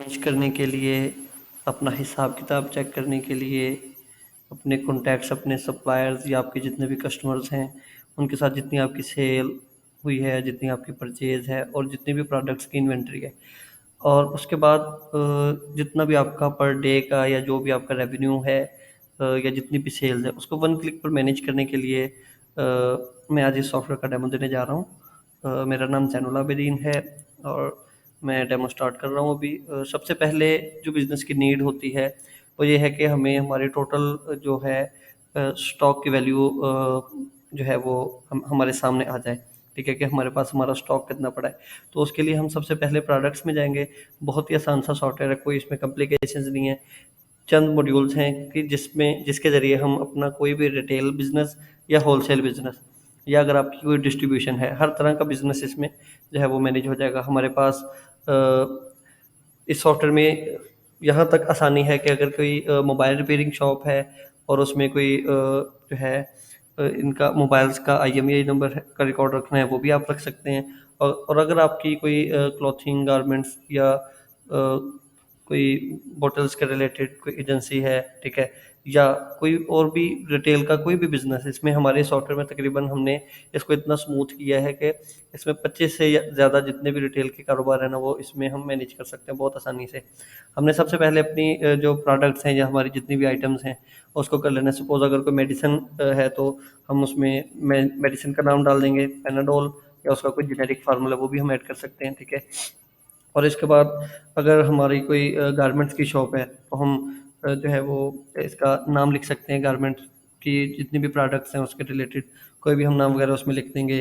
Manage करने के लिए, अपना हिसाब किताब चेक करने के लिए, अपने कॉन्टैक्ट्स, अपने सप्लायर्स या आपके जितने भी कस्टमर्स हैं उनके साथ जितनी आपकी सेल हुई है, जितनी आपकी परचेज़ है और जितनी भी प्रोडक्ट्स की इन्वेंट्री है, और उसके बाद जितना भी आपका पर डे का या जो भी आपका रेवेन्यू है या जितनी भी सेल्स है उसको वन क्लिक पर मैनेज करने के लिए मैं आज इस सॉफ्टवेयर का डेमो देने जा रहा हूँ। मेरा नाम ज़ैनुल आबिदीन है और मैं डेमो स्टार्ट कर रहा हूँ अभी। सबसे पहले जो बिज़नेस की नीड होती है वो ये है कि हमें हमारे टोटल जो है स्टॉक की वैल्यू जो है वो हमारे सामने आ जाए। ठीक है, कि हमारे पास हमारा स्टॉक कितना पड़ा है। तो उसके लिए हम सबसे पहले प्रोडक्ट्स में जाएंगे। बहुत ही आसान सा सॉफ्टवेयर है, कोई इसमें कॉम्प्लिकेशंस नहीं है। चंद मॉड्यूल्स हैं कि जिसके ज़रिए हम अपना कोई भी रिटेल बिजनेस या होलसेल बिजनेस या अगर आपकी कोई डिस्ट्रीब्यूशन है, हर तरह का बिजनेस इसमें जो है वो मैनेज हो जाएगा। हमारे पास इस सॉफ्टवेयर में यहाँ तक आसानी है कि अगर कोई मोबाइल रिपेयरिंग शॉप है और उसमें कोई जो है इनका मोबाइल्स का IMEI नंबर का रिकॉर्ड रखना है वो भी आप रख सकते हैं। और अगर आपकी कोई क्लॉथिंग गारमेंट्स या कोई बोटल्स के रिलेटेड कोई एजेंसी है, ठीक है, या कोई और भी रिटेल का कोई भी बिजनेस, इसमें हमारे सॉफ्टवेयर में तकरीबन हमने इसको इतना स्मूथ किया है कि इसमें 25 से ज़्यादा जितने भी रिटेल के कारोबार है ना वो इसमें हम मैनेज कर सकते हैं बहुत आसानी से। हमने सबसे पहले अपनी जो प्रोडक्ट्स हैं या हमारी जितनी भी आइटम्स हैं उसको कर लेना है। सपोज अगर कोई मेडिसिन है तो हम उसमें मेडिसिन का नाम डाल देंगे, पेनाडोल, या उसका कोई जेनेरिक फार्मूला वो भी हम ऐड कर सकते हैं। ठीक है, और इसके बाद अगर हमारी कोई गारमेंट्स की शॉप है तो हम जो है वो इसका नाम लिख सकते हैं। गारमेंट्स की जितनी भी प्रोडक्ट्स हैं उसके रिलेटेड कोई भी हम नाम वगैरह उसमें लिख देंगे,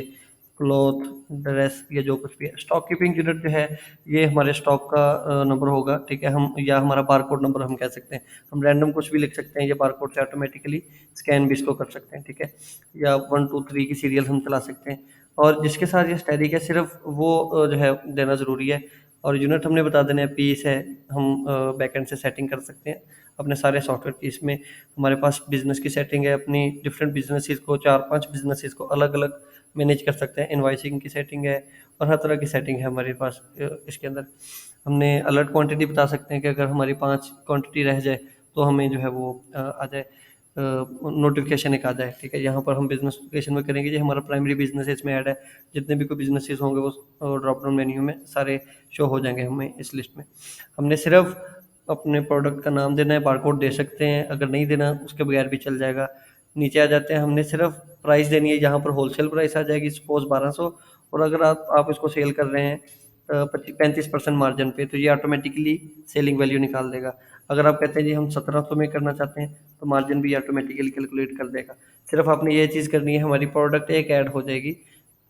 क्लॉथ, ड्रेस, या जो कुछ भी है। स्टॉक कीपिंग यूनिट जो है ये हमारे स्टॉक का नंबर होगा। ठीक है, हम या हमारा बारकोड नंबर हम कह सकते हैं। हम रैंडम कुछ भी लिख सकते हैं, ये बारकोड से ऑटोमेटिकली स्कैन भी इसको कर सकते हैं। ठीक है, या 1 2 3 की सीरियल हम चला सकते हैं। और जिसके साथ ये स्टैटिक है सिर्फ वो जो है देना ज़रूरी है। और यूनिट हमने बता देना है, पीस है, हम बैकएंड से सेटिंग कर सकते हैं अपने सारे सॉफ्टवेयर की। इसमें हमारे पास बिजनेस की सेटिंग है, अपनी डिफरेंट बिजनेसेस को 4-5 बिजनेसेस को अलग अलग मैनेज कर सकते हैं। इनवाइसिंग की सेटिंग है और हर तरह की सेटिंग है हमारे पास। इसके अंदर हमने अलर्ट क्वांटिटी बता सकते हैं कि अगर हमारी 5 क्वांटिटी रह जाए तो हमें जो है वो आ जाए, नोटिफिकेशन एक आ जाए। ठीक है, यहाँ पर हम बिजनेस लोकेशन में करेंगे जी हमारा प्राइमरी बिजनेस इसमें ऐड है। जितने भी कोई बिजनेसेस होंगे वो ड्रॉप डाउन मेन्यू में सारे शो हो जाएंगे हमें इस लिस्ट में। हमने सिर्फ अपने प्रोडक्ट का नाम देना है, बारकोड दे सकते हैं, अगर नहीं देना उसके बगैर भी चल जाएगा। नीचे आ जाते हैं, हमने सिर्फ प्राइस देनी है, यहाँ पर होलसेल प्राइस आ जाएगी सपोज 1200, और अगर आप इसको सेल कर रहे हैं 35% मार्जिन पे तो ये ऑटोमेटिकली सेलिंग वैल्यू निकाल देगा। अगर आप कहते हैं जी हम 1700 में करना चाहते हैं तो मार्जिन भी ऑटोमेटिकली कैलकुलेट कर देगा। सिर्फ आपने ये चीज़ करनी है, हमारी प्रोडक्ट एक ऐड हो जाएगी,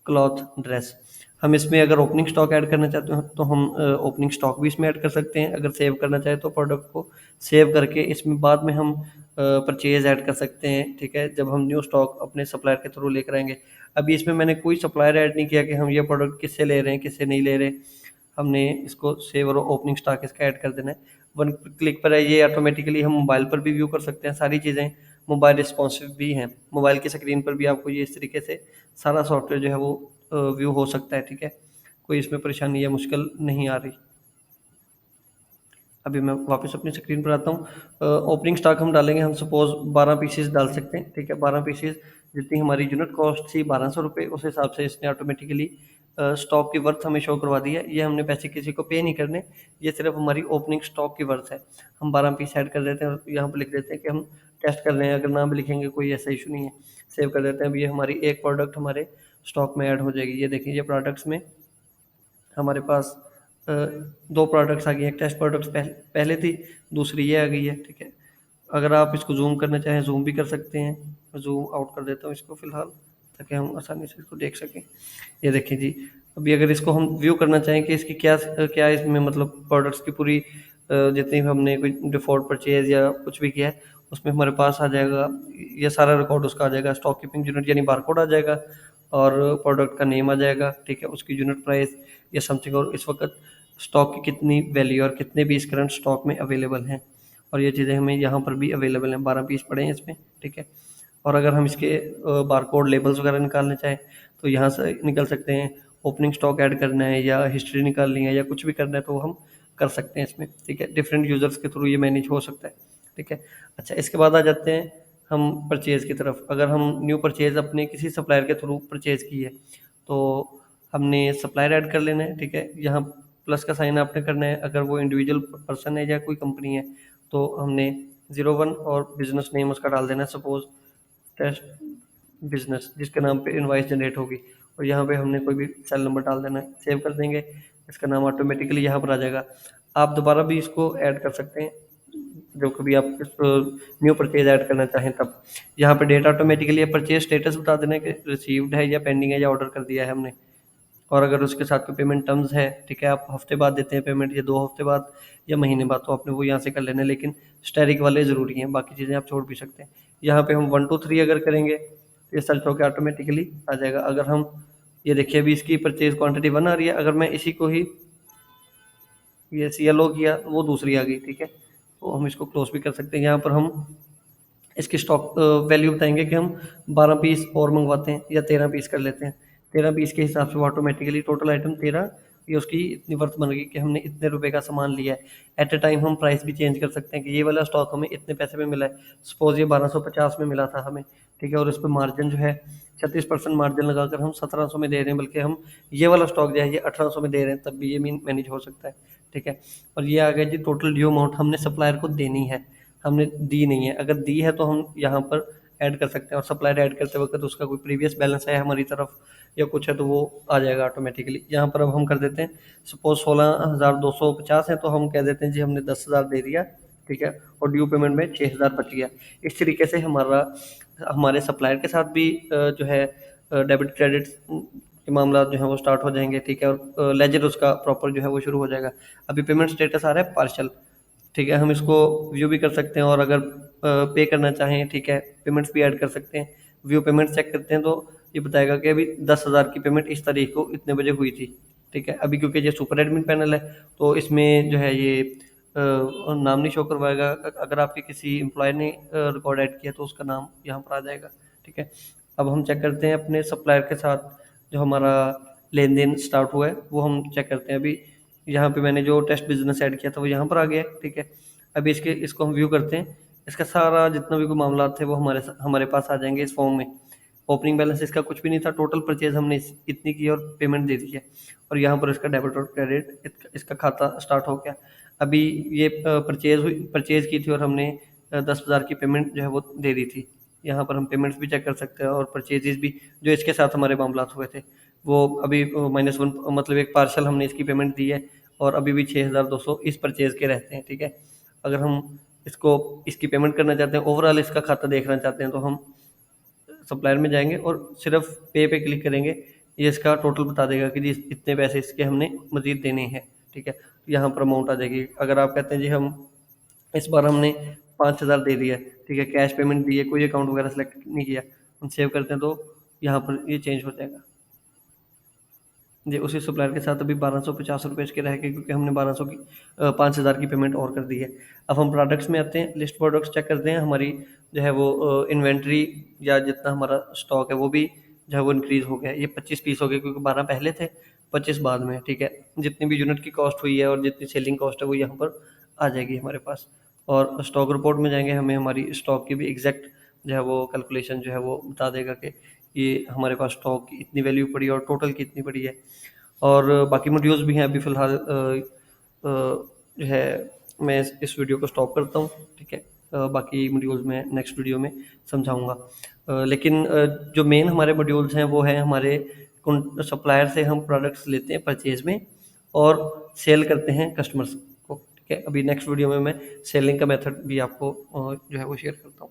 क्लॉथ, ड्रेस। हम इसमें अगर ओपनिंग स्टॉक ऐड करना चाहते हो तो हम ओपनिंग स्टॉक भी इसमें ऐड कर सकते हैं। अगर सेव करना चाहे तो प्रोडक्ट को सेव करके इसमें बाद में हम परचेज ऐड कर सकते हैं। ठीक है, जब हम न्यू स्टॉक अपने सप्लायर के थ्रू लेकर आएंगे। अभी इसमें मैंने कोई सप्लायर ऐड नहीं किया कि हम ये प्रोडक्ट किससे ले रहे हैं किससे नहीं ले रहे। हमने इसको सेव और ओपनिंग स्टॉक इसका ऐड कर देना है। वन क्लिक पर है, ये ऑटोमेटिकली हम मोबाइल पर भी व्यू कर सकते हैं। सारी चीज़ें मोबाइल रिस्पॉन्सिव भी हैं, मोबाइल की स्क्रीन पर भी आपको ये इस तरीके से सारा सॉफ्टवेयर जो है वो व्यू हो सकता है। ठीक है, कोई इसमें परेशानी या मुश्किल नहीं आ रही। अभी मैं वापस अपनी स्क्रीन पर आता हूँ। ओपनिंग स्टॉक हम डालेंगे, हम सपोज 12 पीसेस डाल सकते हैं। ठीक है, 12 पीसेस जितनी हमारी यूनिट कॉस्ट थी 1200 रुपये, उस हिसाब से इसने ऑटोमेटिकली स्टॉक की वर्थ हमें शो करवा दी है। ये हमने पैसे किसी को पे नहीं करने, ये सिर्फ हमारी ओपनिंग स्टॉक की वर्थ है। हम 12 पीस ऐड कर देते हैं और यहाँ पर लिख देते हैं कि हम टेस्ट कर रहे हैं। अगर ना भी लिखेंगे कोई ऐसा इशू नहीं है, सेव कर देते हैं। अब ये हमारी एक प्रोडक्ट हमारे स्टॉक में ऐड हो जाएगी। ये देखिए, ये प्रोडक्ट्स में हमारे पास अ, 2 प्रोडक्ट्स आ गई हैं। एक टेस्ट प्रोडक्ट्स पहले थी, दूसरी ये आ गई है। ठीक है, अगर आप इसको ज़ूम करना चाहें ज़ूम भी कर सकते हैं। मैं ज़ूम आउट कर देता हूँ इसको फ़िलहाल, ताकि हम आसानी से इसको देख सकें। ये देखिए जी, अभी अगर इसको हम व्यू करना चाहें कि इसकी क्या इसमें मतलब प्रोडक्ट्स की पूरी जितनी भी हमने कोई डिफ़ॉल्ट परचेज़ या कुछ भी किया है उसमें हमारे पास आ जाएगा। ये सारा रिकॉर्ड उसका आ जाएगा। स्टॉक कीपिंग यूनिट यानी बारकोड आ जाएगा और प्रोडक्ट का नेम आ जाएगा। ठीक है, उसकी यूनिट प्राइस या समथिंग, और इस वक्त स्टॉक की कितनी वैल्यू और कितने भी इस करंट स्टॉक में अवेलेबल हैं। और ये चीज़ें हमें यहाँ पर भी अवेलेबल हैं, 12 पीस पड़े हैं इसमें। ठीक है, और अगर हम इसके बारकोड लेबल्स वगैरह निकालना चाहें तो यहाँ से निकल सकते हैं। ओपनिंग स्टॉक ऐड करना है या हिस्ट्री निकालनी है या कुछ भी करना है तो हम कर सकते हैं इसमें, ठीक है। डिफरेंट यूज़र्स के थ्रू ये मैनेज हो सकता है, ठीक है। अच्छा, इसके बाद आ जाते हैं हम परचेज़ की तरफ। अगर हम न्यू परचेज़ अपने किसी सप्लायर के थ्रू परचेज़ की है, तो हमने सप्लायर ऐड कर लेना है, ठीक है। यहाँ प्लस का साइन आपने करना है। अगर वो इंडिविजुअल पर्सन है या कोई कंपनी है, तो हमने 01 और बिजनेस नेम उसका डाल देना है, सपोज टेस्ट बिजनेस, जिसके नाम पे इनवॉइस जनरेट होगी। और यहाँ पे हमने कोई भी सेल नंबर डाल देना है, सेव कर देंगे, इसका नाम ऑटोमेटिकली यहाँ पर आ जाएगा। आप दोबारा भी इसको ऐड कर सकते हैं, जो कभी आप न्यू परचेज ऐड करना चाहें तब। यहाँ पे डेट ऑटोमेटिकली परचेज स्टेटस बता देना है कि रिसीव्ड है या पेंडिंग है या ऑर्डर कर दिया है हमने। और अगर उसके साथ कोई पेमेंट टर्म्स है, ठीक है, आप हफ्ते बाद देते हैं पेमेंट या 2 हफ्ते बाद या महीने बाद, तो आपने वो यहाँ से कर लेना है, लेकिन स्टैटिक वाले ज़रूरी हैं, बाकी चीज़ें आप छोड़ भी सकते हैं। यहाँ पे हम 1 2 3 अगर करेंगे तो ये सर्च होकर ऑटोमेटिकली आ जाएगा। अगर हम ये देखिए अभी इसकी परचेज क्वांटिटी 1 आ रही है, अगर मैं इसी को ही ये CLO किया तो वो दूसरी आ गई, ठीक है। तो हम इसको क्लोज भी कर सकते हैं। यहाँ पर हम इसकी स्टॉक वैल्यू बताएंगे कि हम 12 पीस और मंगवाते हैं या 13 पीस कर लेते हैं। 13 पीस के हिसाब से वो ऑटोमेटिकली टोटल आइटम 13, ये उसकी इतनी वर्थ बन गई कि हमने इतने रुपए का सामान लिया है। एट ए टाइम हम प्राइस भी चेंज कर सकते हैं कि ये वाला स्टॉक हमें इतने पैसे में मिला है, सपोज ये 1250 में मिला था हमें, ठीक है। और इस पर मार्जिन जो है 36% मार्जिन लगाकर हम 1700 में दे रहे हैं, बल्कि हम ये वाला स्टॉक जो है ये 1800 में दे रहे हैं, तब भी ये मैनेज हो सकता है, ठीक है। और ये आ गया जी टोटल ड्यू अमाउंट हमने सप्लायर को देनी है, हमने दी नहीं है। अगर दी है तो हम यहाँ पर ऐड कर सकते हैं, और सप्लायर ऐड करते वक्त उसका कोई प्रीवियस बैलेंस है हमारी तरफ या कुछ है तो वो आ जाएगा ऑटोमेटिकली। यहाँ पर अब हम कर देते हैं, सपोज 16,250 है तो हम कह देते हैं जी हमने 10,000 दे दिया, ठीक है, और ड्यू पेमेंट में 6,000 बच गया। इस तरीके से हमारा हमारे सप्लायर के साथ भी जो है डेबिट क्रेडिट के मामला जो है वो स्टार्ट हो जाएंगे, ठीक है। और लेजर उसका प्रॉपर जो है वो शुरू हो जाएगा। अभी पेमेंट स्टेटस आ रहा है पार्शल, ठीक है, हम इसको व्यू भी कर सकते हैं, और अगर पे करना चाहें, ठीक है, पेमेंट्स भी ऐड कर सकते हैं। व्यू पेमेंट चेक करते हैं तो ये बताएगा कि अभी 10,000 की पेमेंट इस तारीख को इतने बजे हुई थी, ठीक है। अभी क्योंकि ये सुपर एडमिन पैनल है तो इसमें जो है ये नाम नहीं शो करवाएगा। अगर आपके किसी एम्प्लॉय ने रिकॉर्ड ऐड किया तो उसका नाम यहाँ पर आ जाएगा, ठीक है। अब हम चेक करते हैं अपने सप्लायर के साथ जो हमारा लेन देन स्टार्ट हुआ है वो हम चेक करते हैं। अभी यहाँ पे मैंने जो टेस्ट बिजनेस ऐड किया था वो यहाँ पर आ गया है, ठीक है। अभी इसको हम व्यू करते हैं, इसका सारा जितना भी कोई मामला थे वो हमारे पास आ जाएंगे इस फॉर्म में। ओपनिंग बैलेंस इसका कुछ भी नहीं था, टोटल परचेज हमने इतनी की और पेमेंट दे दी है, और यहाँ पर इसका डेबिट और क्रेडिट इसका खाता स्टार्ट हो गया। अभी ये परचेज की थी और हमने 10,000 की पेमेंट जो है वो दे दी थी। यहाँ पर हम पेमेंट्स भी चेक कर सकते हैं और परचेजेस भी जो इसके साथ हमारे मामला हुए थे वो अभी -1, मतलब एक पार्सल हमने इसकी पेमेंट दी है, और अभी भी 6,200 इस परचेज के रहते हैं, ठीक है। अगर हम इसकी पेमेंट करना चाहते हैं, ओवरऑल इसका खाता देखना चाहते हैं, तो हम सप्लायर में जाएंगे और सिर्फ पे क्लिक करेंगे, ये इसका टोटल बता देगा कि जी इतने पैसे इसके हमने मजीद देने हैं, ठीक है। तो यहाँ पर अमाउंट आ जाएगी। अगर आप कहते हैं जी हम इस बार हमने 5,000 दे दिया, ठीक है, कैश पेमेंट दी है, कोई अकाउंट वगैरह सेलेक्ट नहीं किया, हम सेव करते हैं तो यहाँ पर ये चेंज हो जाएगा जी। उसी सप्लायर के साथ अभी 1250 रुपये इसके रह गए, क्योंकि हमने 5,000 की पेमेंट और कर दी है। अब हम प्रोडक्ट्स में आते हैं, लिस्ट प्रोडक्ट्स चेक करते हैं, हमारी जो है वो इन्वेंट्री या जितना हमारा स्टॉक है वो भी जो है वो इंक्रीज़ हो गया है। ये 25 पीस हो गए, क्योंकि 12 पहले थे, 25 बाद में, ठीक है। जितनी भी यूनिट की कॉस्ट हुई है और जितनी सेलिंग कॉस्ट है वो यहाँ पर आ जाएगी हमारे पास। और स्टॉक रिपोर्ट में जाएंगे, हमें हमारी स्टॉक की भी एग्जैक्ट जो है वो कैलकुलेशन जो है वो बता देगा कि ये हमारे पास स्टॉक की इतनी वैल्यू पड़ी है और टोटल की इतनी पड़ी है। और बाकी मॉड्यूल्स भी हैं। अभी फ़िलहाल जो है मैं इस वीडियो को स्टॉप करता हूँ, ठीक है। बाकी मॉड्यूल्स में नेक्स्ट वीडियो में समझाऊंगा। लेकिन जो मेन हमारे मॉड्यूल्स हैं वो है हमारे सप्लायर से हम प्रोडक्ट्स लेते हैं परचेज में और सेल करते हैं कस्टमर्स को, ठीक है। अभी नेक्स्ट वीडियो में मैं सेलिंग का मेथड भी आपको जो है वो शेयर करता हूँ।